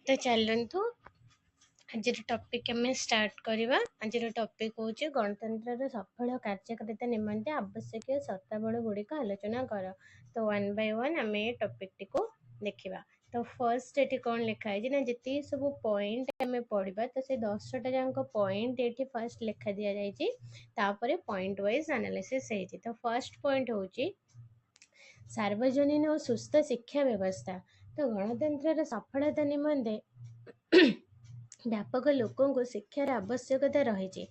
तो चलतु आज टॉपिक आम स्टार्ट करवा। आज टॉपिक हूँ गणतंत्र सफल कार्यकारिता निमंते आवश्यक शर्तावली गुड़िक आलोचना कर। तो वन बाय वन आम टॉपिक टी को देखा। तो फर्स्ट ये कौन लिखाई ना जी सब पॉइंट आम पढ़ा तो से 10टा जाक पॉइंट ये फर्स्ट लिखा दि जापर पॉइंट वाइज एनालिसिस होती। तो फर्स्ट पॉइंट हूँ सार्वजनीन और सुस्थ शिक्षा व्यवस्था। तो गणतंत्र सफलता निमंते व्यापक लोकों शिक्षार आवश्यकता रही।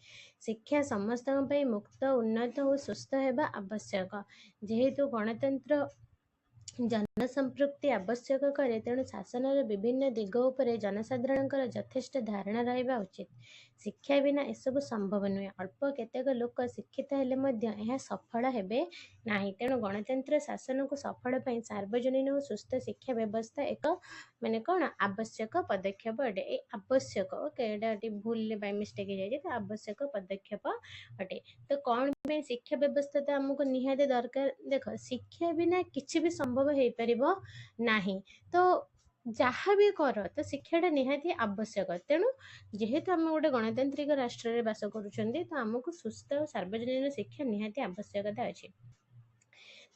शिक्षा समस्त मुक्त उन्नत और सुस्थ होगा आवश्यक। जेहेतु गणतंत्र जनसंपृक्ति आवश्यक करे तेणु शासन विभिन्न दिग उपरे जनसाधारण यथेष्ट धारणा रहा उचित। शिक्षा बिना एसबू संभव नुहे। अल्प केतेक लोक शिक्षित हेले सफल हेबे नाही। तेणु गणतंत्र शासन को सफल पाई सार्वजनीन और सुस्थ शिक्षा व्यवस्था एक माने कौन आवश्यक पदक्षेप अटे। आवश्यक ओके भूल बाय मिस्टेक हो आवश्यक पदक्षेप अटे। तो कौन शिक्षा व्यवस्था तो आमको निहाती दरकार। देख शिक्षा बिना किसी भी संभव हो पारिबो नाही। तो जहाँ भी कर तो शिक्षाटा निहाती आवश्यक। तेणु जेहेतु आम गोटे गणतांत्रिक राष्ट्र रे बास करुछंती तो आमको सुस्थ और सार्वजनीन शिक्षा निहाती आवश्यकता अछि।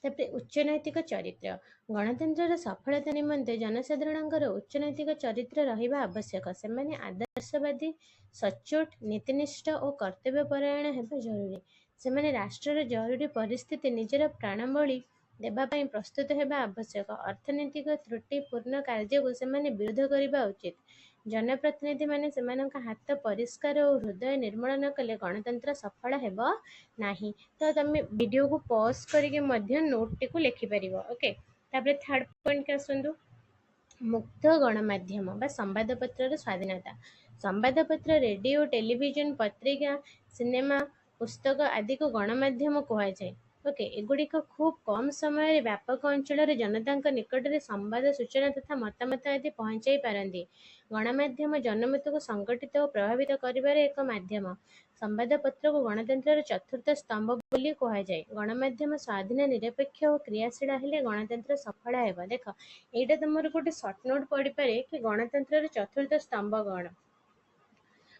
तापर उच्च नैतिक चरित्र गणतंत्र सफलता निमंते जनसाधारण उच्च नैतिक चरित्र रहिबा आवश्यक। सेमाने आदर्शवादी सचोट नीतिनिष्ठ और कर्तव्यपरायण हेबा जरूरी। सेमाने राष्ट्र जरूरी परिस्थिति निजर प्राणबली देवाई प्रस्तुत होगा आवश्यक। अर्थनैतिक त्रुटिपूर्ण कार्य को सेमाने विरोध करने उचित। जनप्रतिनिधि माने सेमानका हाथ परिष्कार और हृदय निर्मल न कले गणतंत्र सफल हेबो नाही। तो तुम वीडियो को पॉज करके मध्य नोट टी को लिखि परिबो। ओके तापर थर्ड पॉइंट के आसंदु मुक्त गणमाध्यम बा संवादपत्र स्वाधीनता। संवादपत्र रेडियो टेलीविजन पत्रिका सिनेमा पुस्तक आदि को गणमाध्यम कहुए। ओके एगुड़िक खूब कम समय व्यापक अंचल जनता निकट में संवाद सूचना तथा मतामत आदि पहुँचाई पारती। गणमाध्यम जनमत को संगठित और प्रभावित कर एक माध्यम। संवादपत्र को गणतंत्र चतुर्थ स्तंभ बोली कहुए। गणमाध्यम स्वाधीन निरपेक्ष और क्रियाशील हेले गणतंत्र सफल हेबा। देख एटा तुम गोटे सर्ट नोट पढ़ी पारे कि गणतंत्र चतुर्थ स्तंभ कौन।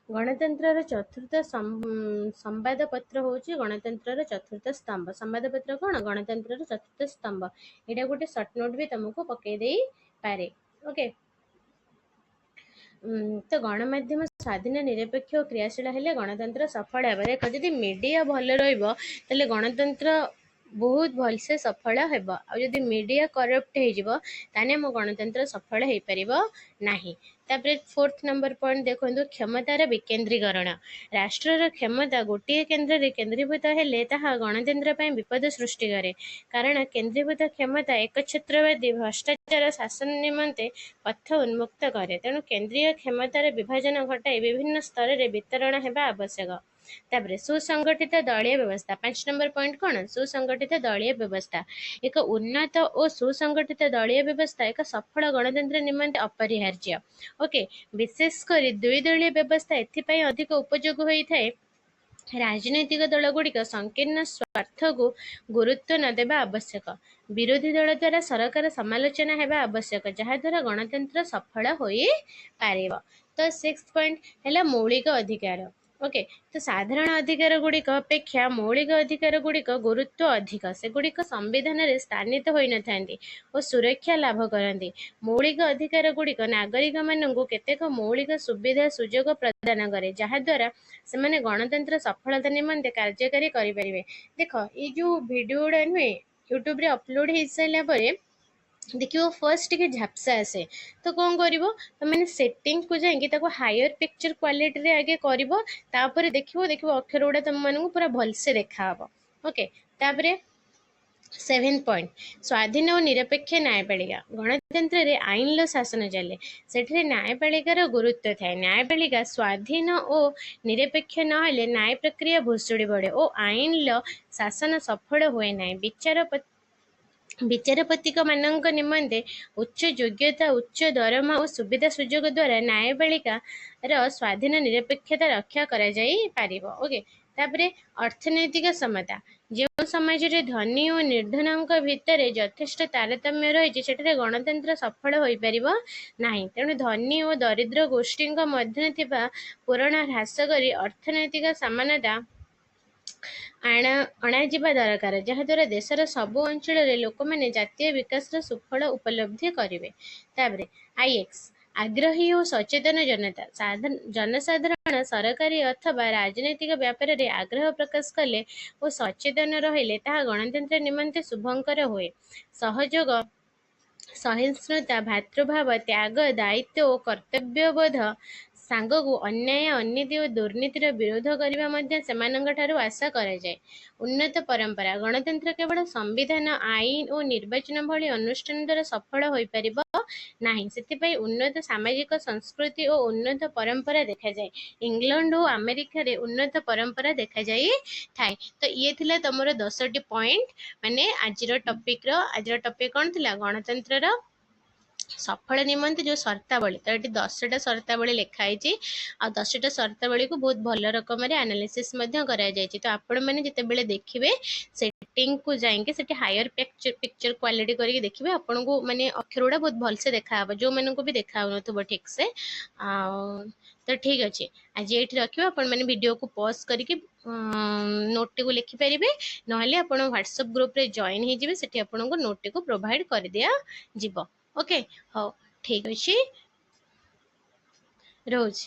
गणतंत्र चतुर्थ संवादपत्र हूँ गणतंत्र चतुर्थ स्तंभ। संवादपत्र कौन गणतंत्र चतुर्थ स्तंभ। यहाँ गोटे सर्ट नोट भी तुमको पकईदे पारे। ओके तो गणमाध्यम स्वाधीन निरपेक्ष और क्रियाशील हेले गणतंत्र सफल हेबा। देख जदि मीडिया भल रहिबो तले गणतंत्र बहुत भलसे सफल हेबा। आ जदि मीडिया करप्ट हो ताने मो गणतंत्र सफल हो पारिबो नाही। तापर फोर्थ नंबर पॉइंट देखो क्षमतार विकेंद्रीकरण। राष्ट्रर क्षमता गोटे केन्द्र रे केन्द्रीभूत हेले ताहा गणतंत्र पई विपद सृष्टि करे। कारण केन्द्रीभूत क्षमता एक क्षेत्रवादी भ्रष्टाचार शासन निमंते पथ उन्मुक्त करे। तेणु केन्द्रीय क्षमतार विभाजन घटाई विभिन्न स्तर रे वितरण हेबा आवश्यक। तापर सुसंगठित दलीय व्यवस्था 5 नंबर पॉइंट कौन सुसंगठित दलीय व्यवस्था। एक उन्नत और सुसंगठित दलीय व्यवस्था एक सफल गणतंत्र निमंते अपरिहार्य। ओके विशेषकर द्विदलीय व्यवस्था एथिपाई अधिक उपयोग होता है। राजनैतिक दल गुड़िक संकीर्ण स्वार्थ को गुरुत्व न देवा आवश्यक। विरोधी दल द्वारा सरकार समालोचना हेबा आवश्यक जहाद्वारा गणतंत्र सफल हो पारिबो। तो 6 पॉइंट है मौलिक अधिकार। ओके तो साधारण अधिकार गुड़िक अपेक्षा मौलिक अधिकार गुड़िक गुरुत्व अधिक। से गुड़िक संविधान रे स्थानित होई न थांती और सुरक्षा लाभ करती। मौलिक अधिकार गुड़िक नागरिक माननकु केतेक मौलिक सुविधा सुजोग प्रदान करे जहाद्वारा से गणतंत्र सफलता निमंते कार्यकारी करें। देख ये जो वीडियो नुहे यूट्यूब रे अपलोड हो सारा पर देखिए फर्स्ट टे झापसा आसे तो कौन कर मैंने सेटिंग को जाकि हायर पिक्चर क्वालिटी रे आगे कर देखो अक्षर गुड़ा तुम मानक पूरा भलसे देखा। ओके तापर 7 पॉइंट स्वाधीन और निरपेक्ष न्यायपालिका। गणतंत्र रे आईन शासन चले से न्यायपालिकार गुरुत्व थाए। न्यायपालिका स्वाधीन और निरपेक्ष नहले न्याय प्रक्रिया भुसुड़ी पड़े और आईन शासन सफल हुए ना। विचारपति मानक निमंते उच्च योग्यता उच्च दरमा और सुविधा सुजोग द्वारा न्यायपालिका स्वाधीन निरपेक्षता रक्षा करा जाई पारिबो। ओके ତାପରେ ଅର୍ଥନୈତିକ ସମତା, ଯେଉଁ ସମାଜରେ ଧନୀ ଓ ନିର୍ଧନଙ୍କ ଭିତରେ ଯଥେଷ୍ଟ ତାରତମ୍ୟ ରହିଛି ସେଠାରେ ଗଣତନ୍ତ୍ର ସଫଳ ହୋଇପାରିବ ନାହିଁ। ତେଣୁ ଧନୀ ଓ ଦରିଦ୍ର ଗୋଷ୍ଠୀଙ୍କ ମଧ୍ୟରେ ଥିବା ପୂରଣ ହ୍ରାସ କରି ଅର୍ଥନୈତିକ ସମାନତା ଅଣାଯିବା ଦରକାର, ଯାହାଦ୍ୱାରା ଦେଶର ସବୁ ଅଞ୍ଚଳରେ ଲୋକମାନେ ଜାତୀୟ ବିକାଶର ସୁଫଳ ଉପଲବ୍ଧି କରିବେ। ତାପରେ IX, ଆଗ୍ରହୀ ଓ ସଚେତନ ଜନତା, ଜନସାଧାରଣ ସରକାରୀ ଅଥବା ରାଜନୈତିକ ବ୍ୟାପାରରେ ଆଗ୍ରହ ପ୍ରକାଶ କଲେ ଓ ସଚେତନ ରହିଲେ ତାହା ଗଣତନ୍ତ୍ର ନିମନ୍ତେ ଶୁଭଙ୍କର ହୁଏ। ସହଯୋଗ, ସହିଷ୍ଣୁତା, ଭ୍ରାତୃଭାବ, ତ୍ୟାଗ, ଦାୟିତ୍ୱ ଓ କର୍ତ୍ତବ୍ୟବୋଧ ସାଙ୍ଗକୁ ଅନ୍ୟାୟ, ଅନୀତି ଓ ଦୁର୍ନୀତିର ବିରୋଧ କରିବା ମଧ୍ୟ ସେମାନଙ୍କ ଠାରୁ ଆଶା କରାଯାଏ। ଉନ୍ନତ ପରମ୍ପରା, ଗଣତନ୍ତ୍ର କେବଳ ସମ୍ବିଧାନ, ଆଇନ ଓ ନିର୍ବାଚନ ଭଳି ଅନୁଷ୍ଠାନ ଦ୍ୱାରା ସଫଳ ହୋଇପାରିବ ନାହିଁ। ସେଥିପାଇଁ ଉନ୍ନତ ସାମାଜିକ ସଂସ୍କୃତି ଓ ଉନ୍ନତ ପରମ୍ପରା ଦେଖାଯାଏ। ଇଂଲଣ୍ଡ ଓ ଆମେରିକାରେ ଉନ୍ନତ ପରମ୍ପରା ଦେଖାଯାଇଥାଏ। ତ ଇଏ ଥିଲା ତମର 10ଟି ପଏଣ୍ଟ, ମାନେ ଆଜିର ଟପିକ କ'ଣ ଥିଲା? ଗଣତନ୍ତ୍ରର ସଫଳ ନିମନ୍ତେ ଯେଉଁ ସର୍ତ୍ତାବଳୀ। ତ ଏଠି 10ଟା ସର୍ତ୍ତାବଳୀ ଲେଖା ହେଇଛି, ଆଉ 10ଟା ସର୍ତ୍ତାବଳୀକୁ ବହୁତ ଭଲ ରକମରେ ଆନାଲିସିସ୍ ମଧ୍ୟ କରାଯାଇଛି। ତ ଆପଣମାନେ ଯେତେବେଳେ ଦେଖିବେ ସେଟିଂକୁ ଯାଇକି ସେଠି ହାୟର ପିକ୍ଚର କ୍ୱାଲିଟି କରିକି ଦେଖିବେ, ଆପଣଙ୍କୁ ମାନେ ଅକ୍ଷର ଗୁଡ଼ା ବହୁତ ଭଲସେ ଦେଖାହେବ, ଯେଉଁମାନଙ୍କୁ ବି ଦେଖାହେଉନଥିବ ଠିକ୍ସେ। ଆଉ ତ ଠିକ୍ ଅଛି, ଆଜି ଏଇଠି ରଖିବା। ଆପଣମାନେ ଭିଡ଼ିଓକୁ ପଜ୍ କରିକି ନୋଟଟିକୁ ଲେଖିପାରିବେ, ନହେଲେ ଆପଣ ହ୍ୱାଟ୍ସଆପ୍ ଗ୍ରୁପ୍ରେ ଜଏନ୍ ହେଇଯିବେ, ସେଠି ଆପଣଙ୍କୁ ନୋଟଟିକୁ ପ୍ରୋଭାଇଡ଼ କରିଦିଆଯିବ। ଓକେ, ହଉ ଠିକ୍ ଅଛି, ରହୁଛି।